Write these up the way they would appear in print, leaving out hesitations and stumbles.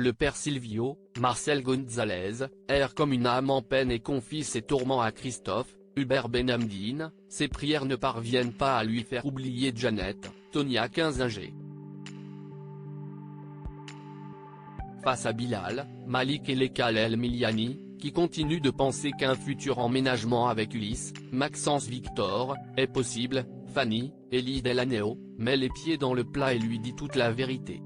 Le père Silvio, Marcel Gonzalez, erre comme une âme en peine et confie ses tourments à Christophe, Hubert Benhamdine. Ses prières ne parviennent pas à lui faire oublier Janet, Tonia Kinzinger. Face à Bilal, Malik et Lekal El Miliani, qui continuent de penser qu'un futur emménagement avec Ulysse, Maxence Victor, est possible, Fanny, Elie Delaneo, met les pieds dans le plat et lui dit toute la vérité.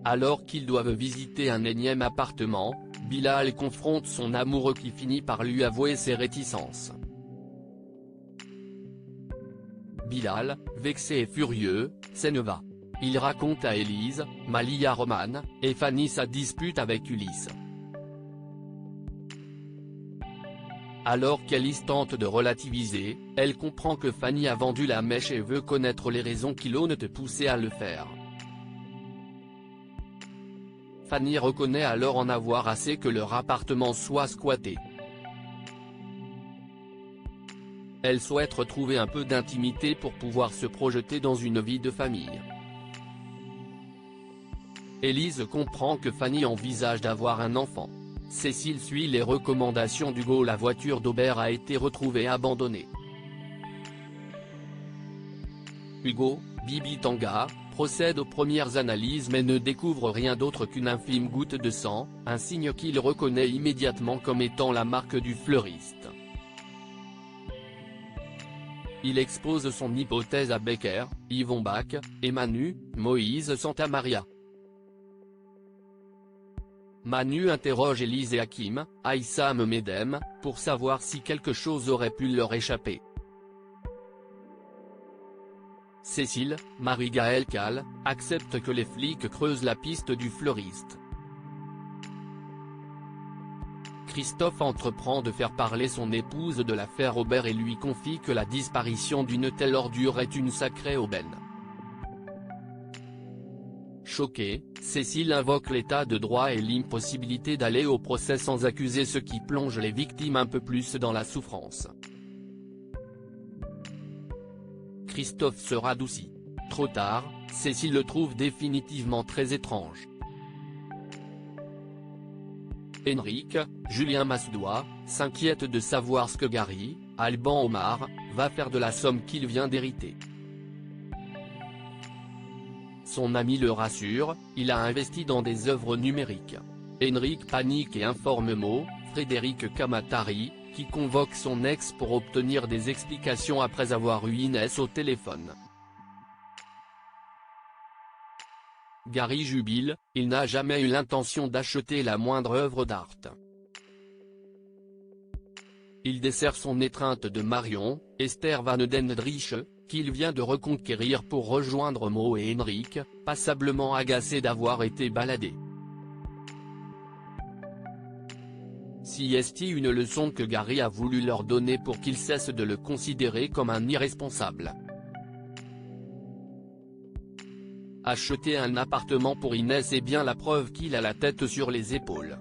Alors qu'ils doivent visiter un énième appartement, Bilal confronte son amoureux qui finit par lui avouer ses réticences. Bilal, vexé et furieux, s'en va. Il raconte à Élise, Malia Roman, et Fanny sa dispute avec Ulysse. Alors qu'Élise tente de relativiser, elle comprend que Fanny a vendu la mèche et veut connaître les raisons qui l'ont poussé à le faire. Fanny reconnaît alors en avoir assez que leur appartement soit squatté. Elle souhaite retrouver un peu d'intimité pour pouvoir se projeter dans une vie de famille. Élise comprend que Fanny envisage d'avoir un enfant. Cécile suit les recommandations d'Hugo. La voiture d'Aubert a été retrouvée abandonnée. Hugo, Bibi Tanga, procède aux premières analyses mais ne découvre rien d'autre qu'une infime goutte de sang, un signe qu'il reconnaît immédiatement comme étant la marque du fleuriste. Il expose son hypothèse à Becker, Yvon Bach, et Manu, Moïse Santamaria. Manu interroge Élise et Hakim, Aïssam Medem, pour savoir si quelque chose aurait pu leur échapper. Cécile, Marie-Gaëlle Cal, accepte que les flics creusent la piste du fleuriste. Christophe entreprend de faire parler son épouse de l'affaire Aubert et lui confie que la disparition d'une telle ordure est une sacrée aubaine. Choquée, Cécile invoque l'état de droit et l'impossibilité d'aller au procès sans accuser, ce qui plonge les victimes un peu plus dans la souffrance. Christophe se radoucit. Trop tard, Cécile le trouve définitivement très étrange. Henrik, Julien Massedois, s'inquiète de savoir ce que Gary, Alban Omar, va faire de la somme qu'il vient d'hériter. Son ami le rassure, il a investi dans des œuvres numériques. Henrik panique et informe Mo, Frédéric Kamatari, qui convoque son ex pour obtenir des explications après avoir eu Inès au téléphone. Gary jubile, il n'a jamais eu l'intention d'acheter la moindre œuvre d'art. Il dessert son étreinte de Marion, Esther Van Dendrich, qu'il vient de reconquérir pour rejoindre Mo et Henrik, passablement agacé d'avoir été baladé. Si est une leçon que Gary a voulu leur donner pour qu'ils cessent de le considérer comme un irresponsable. Acheter un appartement pour Inès est bien la preuve qu'il a la tête sur les épaules.